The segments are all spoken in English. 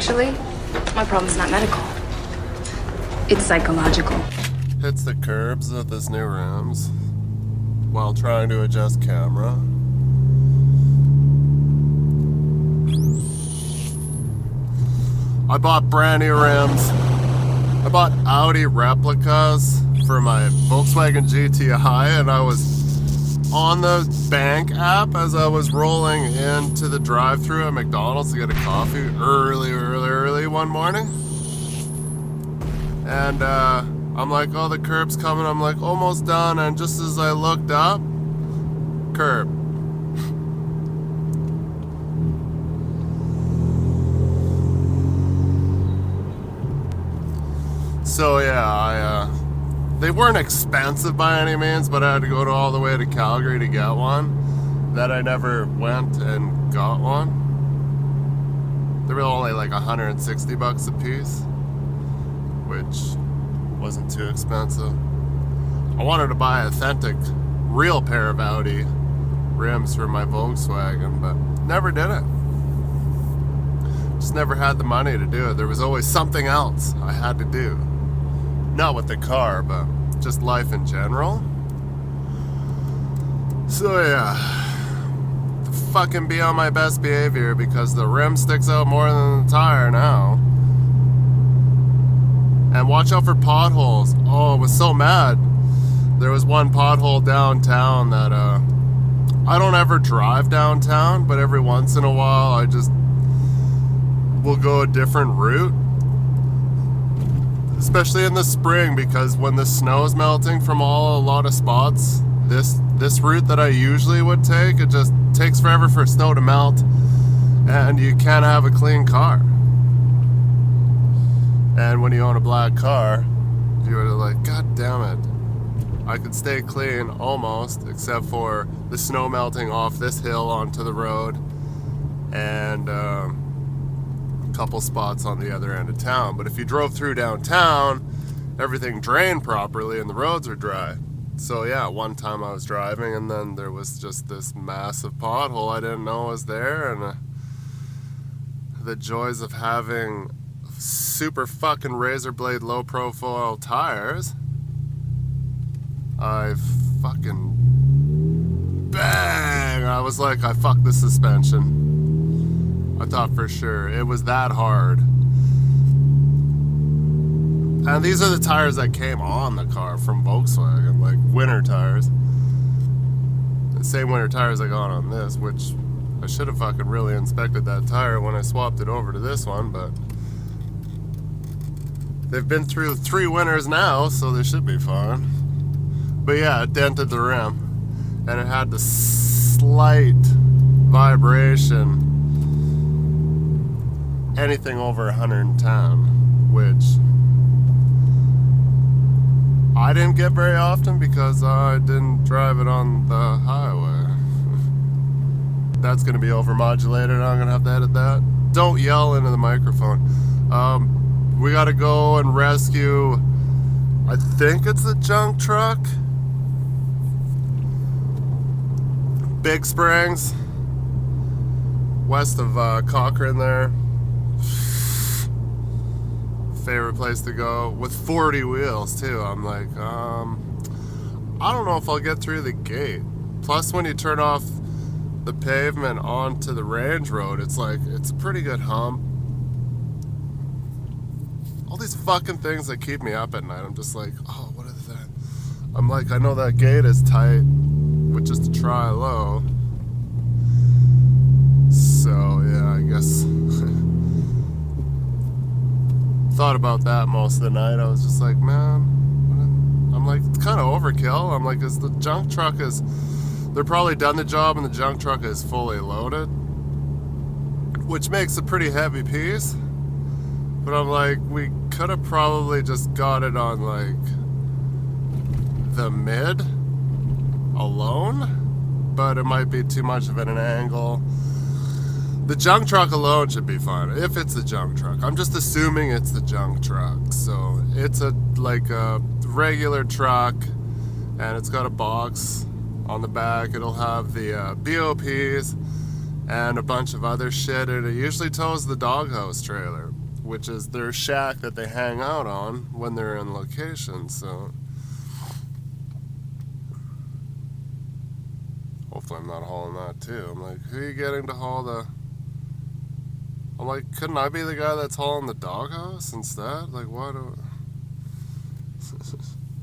Actually, my problem's not medical. It's psychological. Hits the curbs with his new rims while trying to adjust camera. I bought brand new rims. I bought Audi replicas for my Volkswagen GTI, and I was on the bank app as I was rolling into the drive-thru at McDonald's to get a coffee early one morning. And I'm like, oh, the curb's coming. I'm like, almost done. And just as I looked up, curb. So yeah, they weren't expensive by any means, but I had to go all the way to Calgary to get one. That I never went and got one. They were only like $160 a piece, which wasn't too expensive. I wanted to buy an authentic, real pair of Audi rims for my Volkswagen, but never did it. Just never had the money to do it. There was always something else I had to do. Not with the car, but just life in general. So yeah, fucking be on my best behavior because the rim sticks out more than the tire now. And watch out for potholes. Oh, I was so mad. There was one pothole downtown that I don't ever drive downtown, but every once in a while I just will go a different route. Especially in the spring, because when the snow is melting from a lot of spots, this route that I usually would take, it just takes forever for snow to melt, and you can't have a clean car. And when you own a black car, you're like, God damn it, I could stay clean almost, except for the snow melting off this hill onto the road, and couple spots on the other end of town. But if you drove through downtown, everything drained properly and the roads are dry. So yeah, one time I was driving and then there was just this massive pothole I didn't know was there, and the joys of having super fucking razor blade low profile tires, I fucking bang, I was like, I fucked the suspension. I thought for sure it was that hard. And these are the tires that came on the car from Volkswagen, like winter tires. The same winter tires I got on this, which I should have fucking really inspected that tire when I swapped it over to this one, but they've been through 3 winters now, so they should be fine. But yeah, it dented the rim, and it had the slight vibration. Anything over 110, which I didn't get very often because I didn't drive it on the highway. That's going to be overmodulated. I'm going to have to edit that. Don't yell into the microphone. We got to go and rescue, I think it's a junk truck. Big Springs, west of Cochrane there. Favorite place to go, with 40 wheels too. I'm like, I don't know if I'll get through the gate. Plus, when you turn off the pavement onto the range road, it's like, it's a pretty good hump. All these fucking things that keep me up at night, I'm just like, oh, what is that? I'm like, I know that gate is tight with just a tri-low. So yeah, I guess thought about that most of the night. I was just like, man, I'm like, it's kind of overkill. I'm like, is the junk truck they're probably done the job and the junk truck is fully loaded, which makes a pretty heavy piece. But I'm like, we could have probably just got it on like the mid alone, but it might be too much of an angle. The junk truck alone should be fine, if it's the junk truck. I'm just assuming it's the junk truck. So it's like a regular truck, and it's got a box on the back. It'll have the BOPs and a bunch of other shit, and it usually tows the doghouse trailer, which is their shack that they hang out on when they're in location. So hopefully I'm not hauling that too. I'm like, who are you getting to haul the... I'm like, couldn't I be the guy that's hauling the doghouse instead? Like, why do...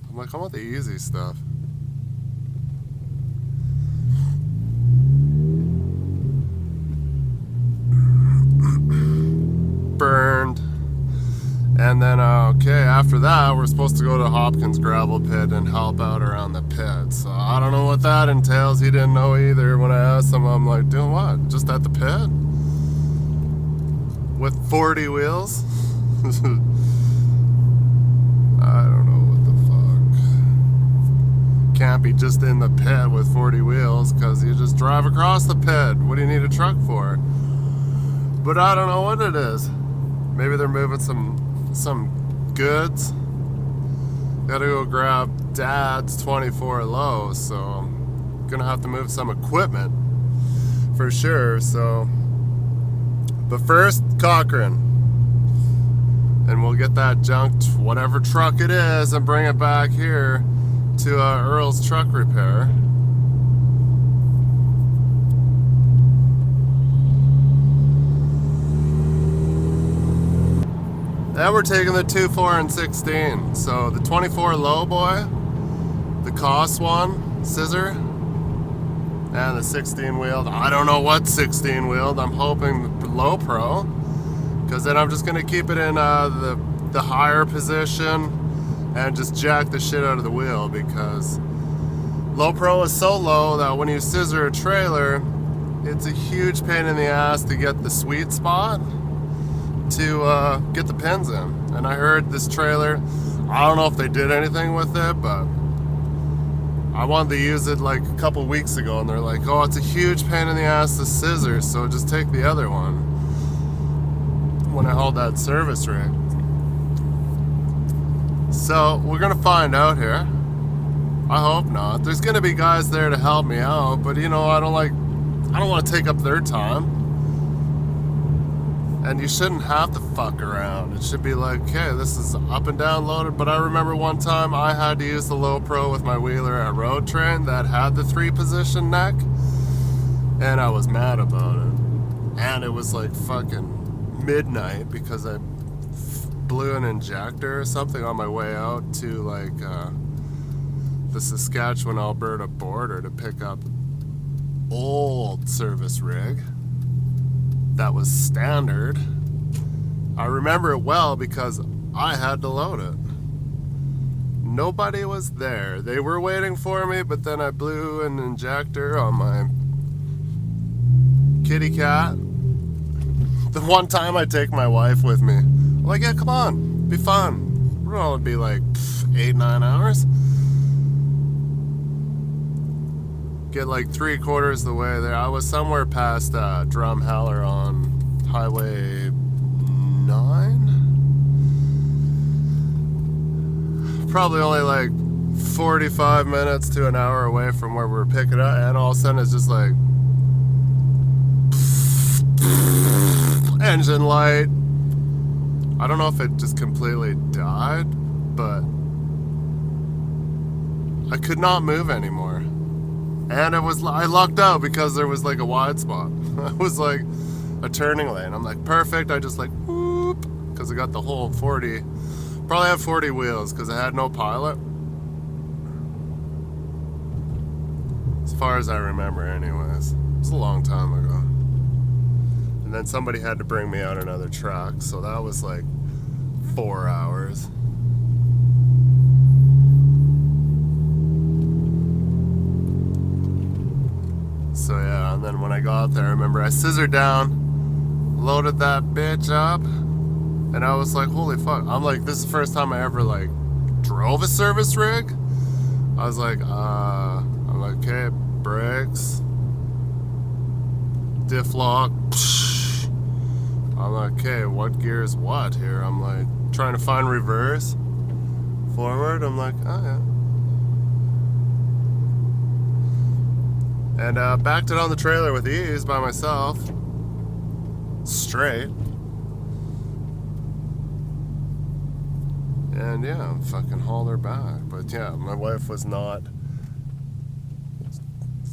I'm like, I want the easy stuff. Burned. And then, okay, after that, we're supposed to go to Hopkins gravel pit and help out around the pit. So I don't know what that entails. He didn't know either. When I asked him, I'm like, doing what? Just at the pit? With 40 wheels? I don't know what the fuck. Can't be just in the pit with 40 wheels, because you just drive across the pit. What do you need a truck for? But I don't know what it is. Maybe they're moving some goods. Gotta go grab Dad's 24 low, so I'm gonna have to move some equipment for sure. So, but first, Cochrane, and we'll get that junked whatever truck it is and bring it back here to Earl's truck repair. Then we're taking the 2, 4, and 16. So the 24 low boy, the Cost one, scissor, and the 16 wheeled. I don't know what 16 wheeled. I'm hoping the low pro, because then I'm just gonna keep it in the higher position and just jack the shit out of the wheel, because low pro is so low that when you scissor a trailer, it's a huge pain in the ass to get the sweet spot to get the pins in. And I heard this trailer, I don't know if they did anything with it, but I wanted to use it like a couple weeks ago, and they're like, oh, it's a huge pain in the ass to scissor, so just take the other one, when I hauled that service rig. So we're gonna find out here. I hope not. There's gonna be guys there to help me out, but you know, I don't want to take up their time. And you shouldn't have to fuck around. It should be like, okay, this is up and down loaded. But I remember one time I had to use the low pro with my wheeler at Road Train that had the 3-position neck, and I was mad about it. And it was like fucking midnight because I blew an injector or something on my way out to like the Saskatchewan Alberta border to pick up old service rig that was standard. I remember it well because I had to load it. Nobody was there. They were waiting for me, but then I blew an injector on my kitty cat. The one time I take my wife with me, I'm like, yeah, come on, be fun. We're gonna be like 8-9 hours. Get like 3/4 the way there. I was somewhere past Drumheller on Highway 9. Probably only like 45 minutes to an hour away from where we were picking up, and all of a sudden it's just like engine light. I don't know if it just completely died, but I could not move anymore. And I lucked out because there was like a wide spot. It was like a turning lane. I'm like, perfect. I just like, whoop, because I got the whole 40. Probably have 40 wheels because I had no pilot. As far as I remember anyways. It's a long time ago. And then somebody had to bring me out another truck. So that was like 4 hours. So yeah, and then when I got there, I remember I scissored down, loaded that bitch up, and I was like, holy fuck. I'm like, this is the first time I ever like drove a service rig. I was like, I'm like, okay, brakes, diff lock. Psh. I'm like, okay, what gear is what here? I'm like, trying to find reverse, forward. I'm like, oh yeah. And backed it on the trailer with ease by myself. Straight. And yeah, fucking hauled her back. But yeah, my wife was not...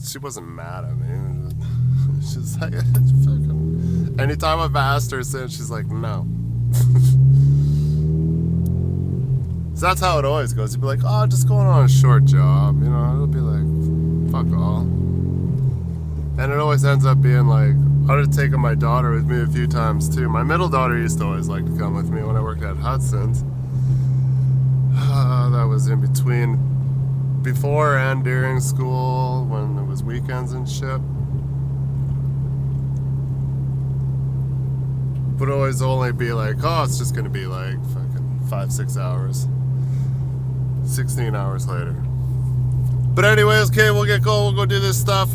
She wasn't mad at me. She's like, fucking... Anytime I've asked her since, she's like, no. So that's how it always goes. You'd be like, oh, just going on a short job. You know, it'll be like, fuck all. And it always ends up being like, I would have taken my daughter with me a few times too. My middle daughter used to always like to come with me when I worked at Hudson's. That was in between, before and during school, when it was weekends and shit. Would always only be like, oh, it's just gonna be like fucking 5-6 hours. 16 hours later. But anyways, okay, we'll get going. We'll go do this stuff.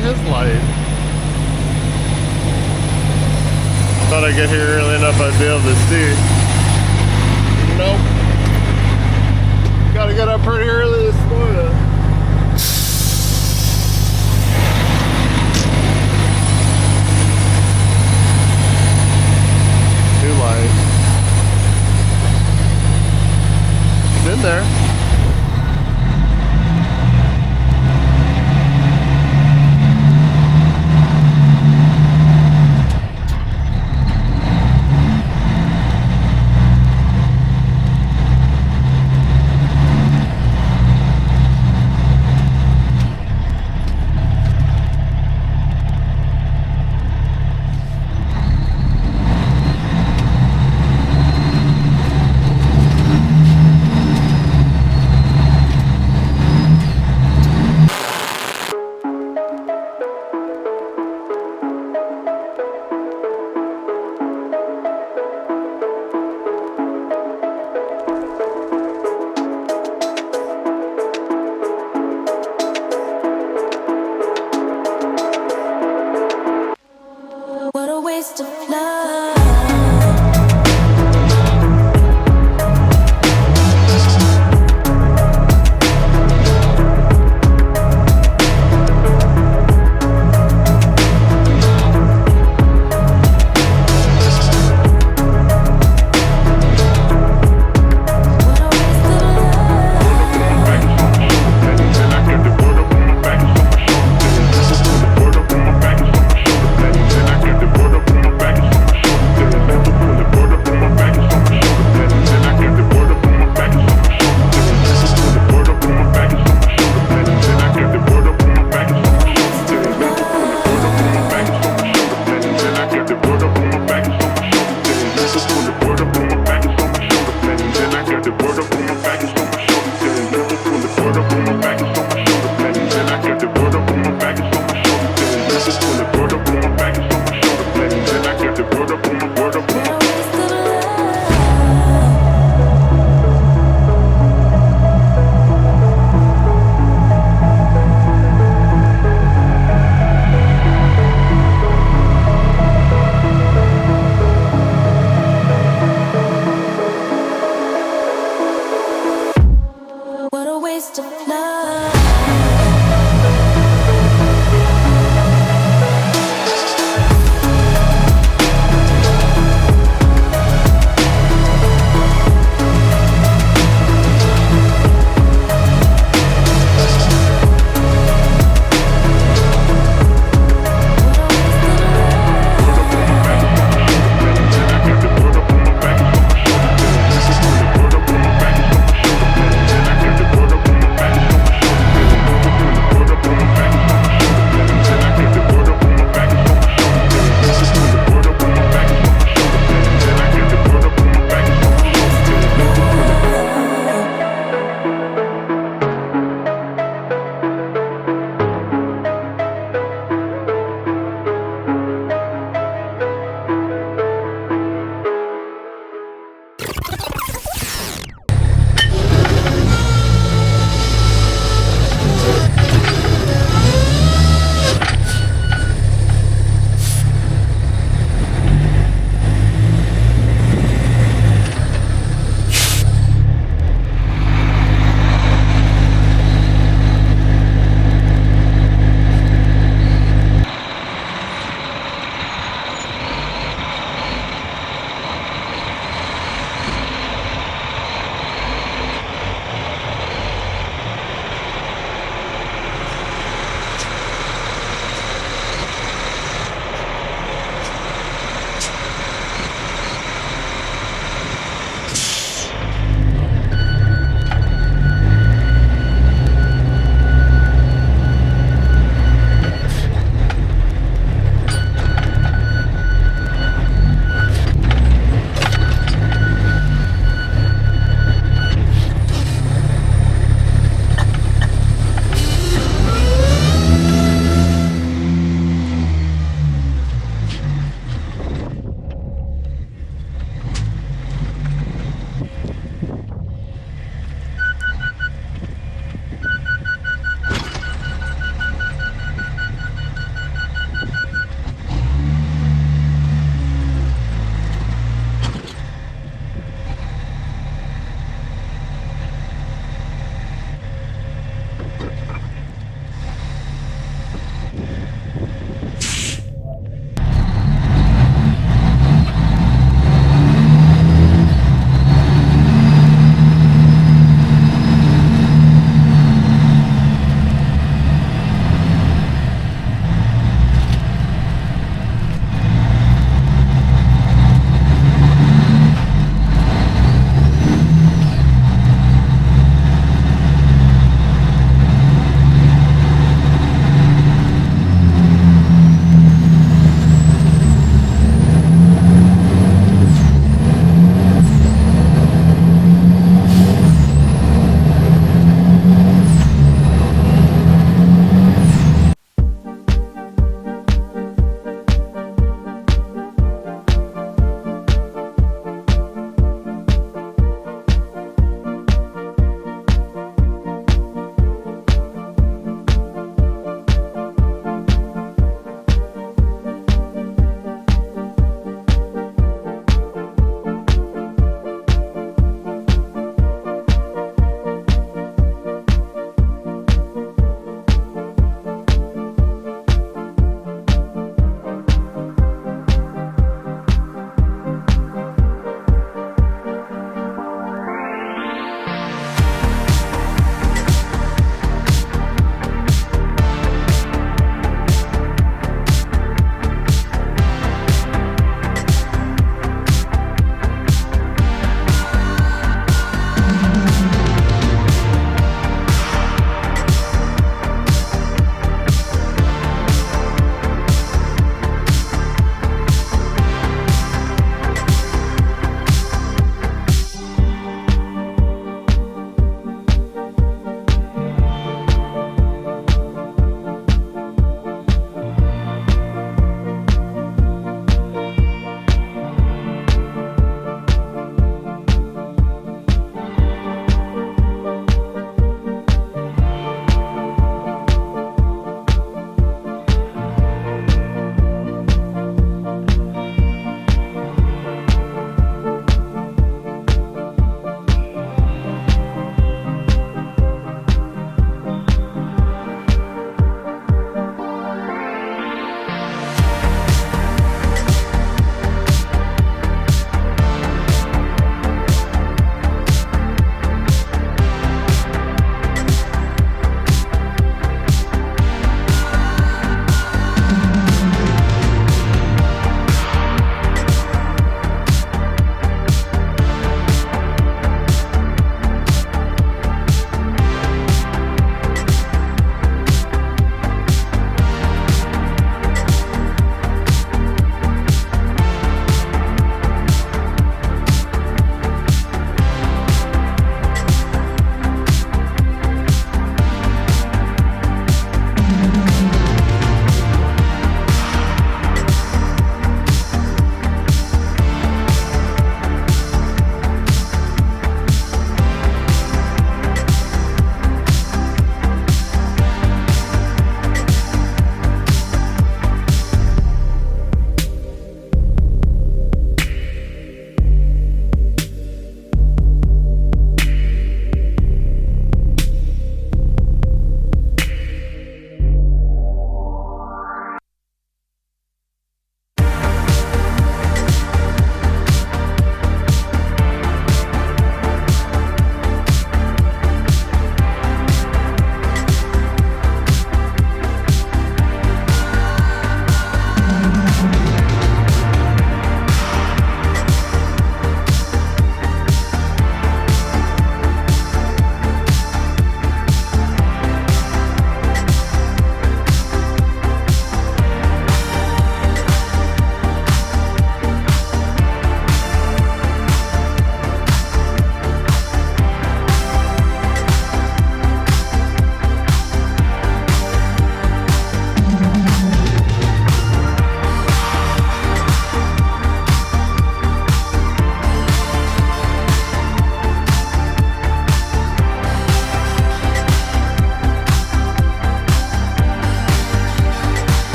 His light. Thought I'd get here early enough I'd be able to see. Nope. Gotta get up pretty early this morning. Too light. It's in there.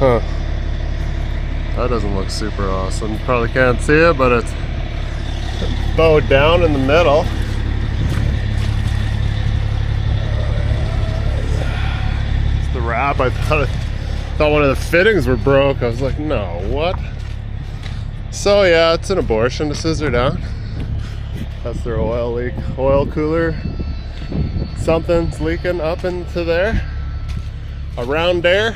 Huh. That doesn't look super awesome. You probably can't see it, but it's bowed down in the middle. It's the wrap. I thought one of the fittings were broke. I was like, no, what? So yeah, it's an abortion to scissor down. That's their oil leak. Oil cooler. Something's leaking up into there. Around there.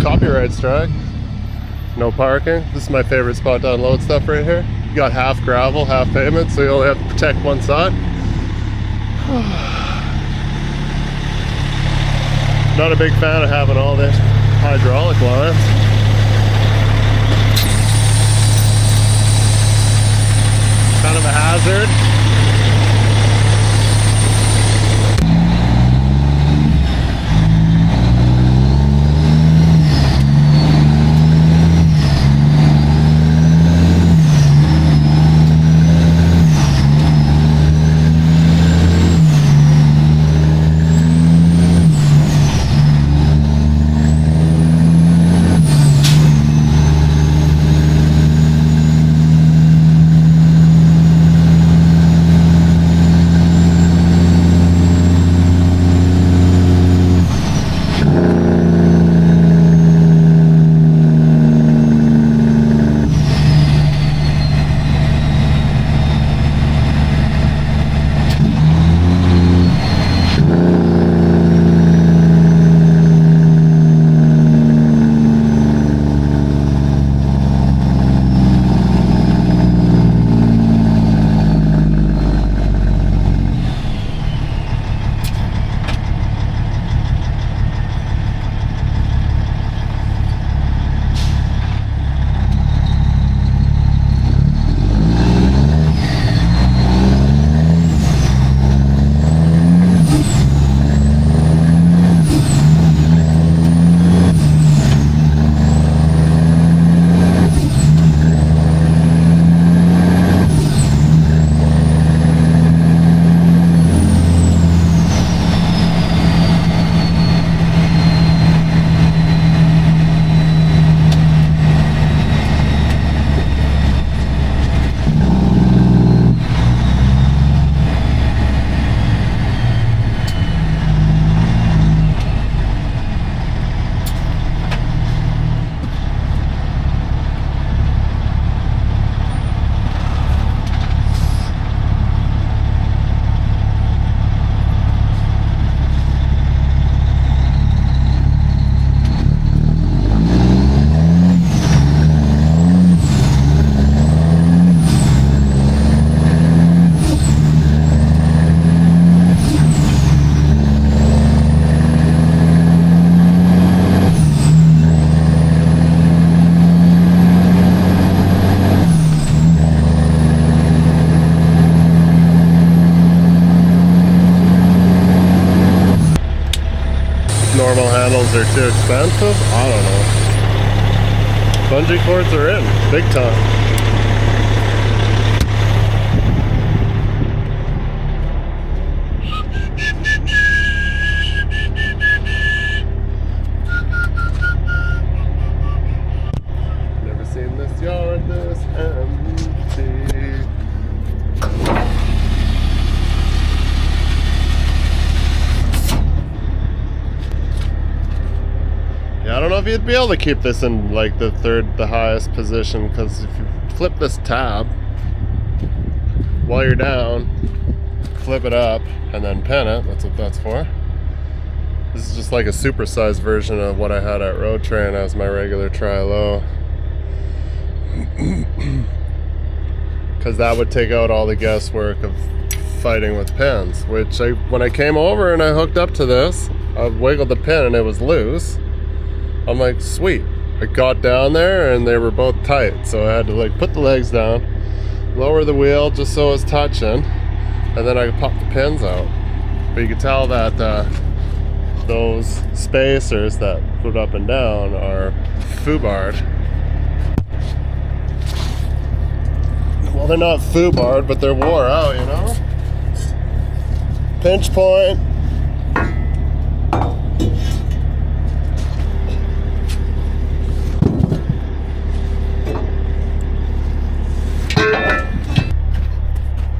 Copyright strike. No parking. This is my favorite spot to unload stuff right here. You got half gravel, half pavement, so you only have to protect one side. Not a big fan of having all this hydraulic lines. Kind of a hazard. Normal handles are too expensive? I don't know. Bungee cords are in, big time. Never seen this yard this empty. Yeah, I don't know if you'd be able to keep this in like the highest position, because if you flip this tab while you're down, flip it up, and then pin it, that's what that's for. This is just like a supersized version of what I had at Road Train as my regular tri-low. Because that would take out all the guesswork of fighting with pins, which when I came over and I hooked up to this, I wiggled the pin and it was loose. I'm like, sweet. I got down there and they were both tight, so I had to like put the legs down, lower the wheel just so it was touching, and then I could pop the pins out. But you can tell that those spacers that put up and down are foobarred. Well, they're not foobarred, but they're wore out, you know? Pinch point.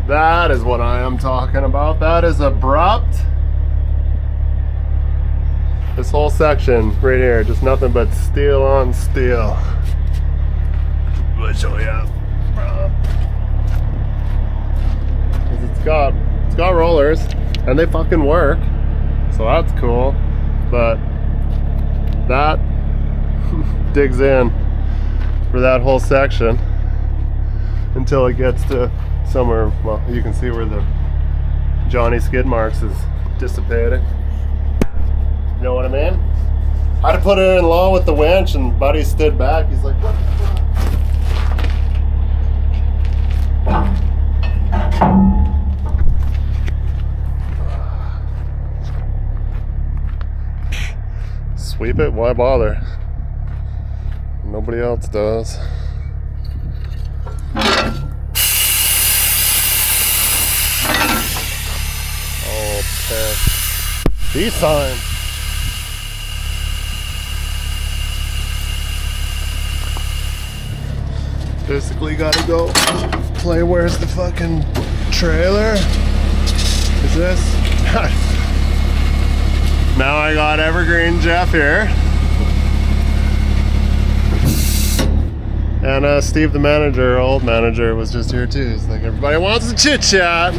That is what I am talking about. That is abrupt. This whole section right here, just nothing but steel on steel. I'll show you. It's got rollers, and they fucking work, so that's cool. But that digs in for that whole section until it gets to somewhere. Well, you can see where the Johnny skid marks is dissipating. You know what I mean? I had to put it in low with the winch, and Buddy stood back. He's like, what the fuck? Sweep it? Why bother? Nobody else does. Oh, piss. Peace sign. Basically gotta go play where's the fucking trailer? Is this? Now I got Evergreen Jeff here. And Steve the manager, old manager, was just here too. He's like, everybody wants to chit chat.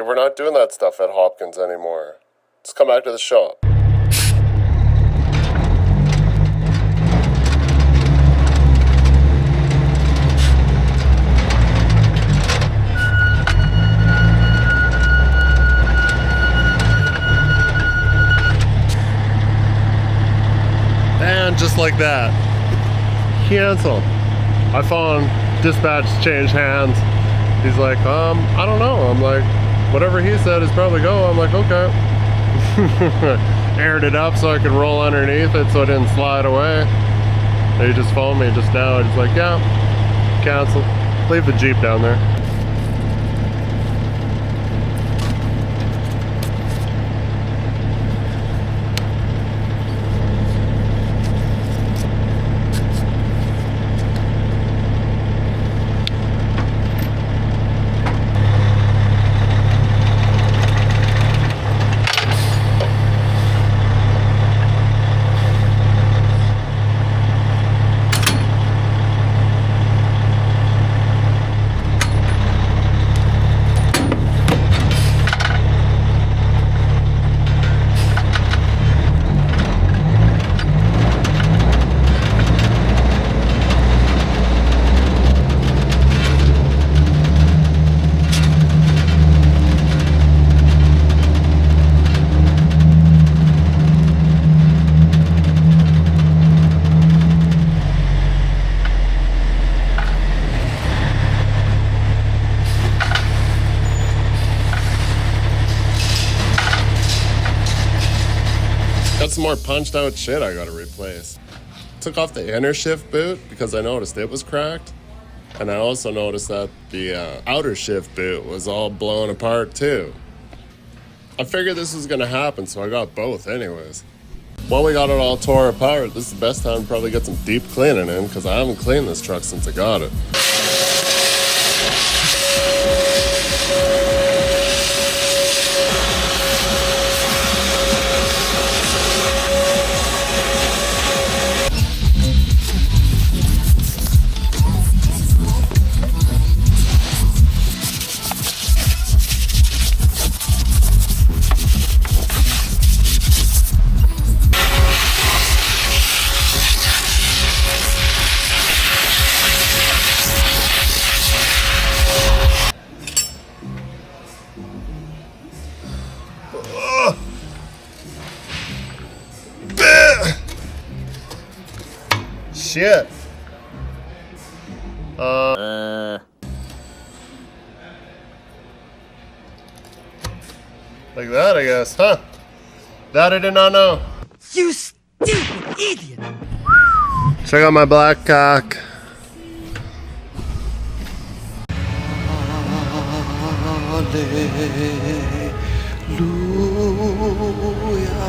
We're not doing that stuff at Hopkins anymore. Let's come back to the shop. And just like that, cancel. I phone, dispatch changed hands. He's like, I don't know. I'm like, whatever he said is probably go. I'm like, okay. Aired it up so I could roll underneath it so it didn't slide away. And he just phoned me just now. He's like, yeah, cancel. Leave the Jeep down there. got some more punched out shit I gotta replace. Took off the inner shift boot because I noticed it was cracked. And I also noticed that the outer shift boot was all blown apart too. I figured this was gonna happen, so I got both anyways. While we got it all tore apart, this is the best time to probably get some deep cleaning in because I haven't cleaned this truck since I got it. Shit. Like that, I guess, huh? That I did not know. You stupid idiot! Check out my black cock. Hallelujah.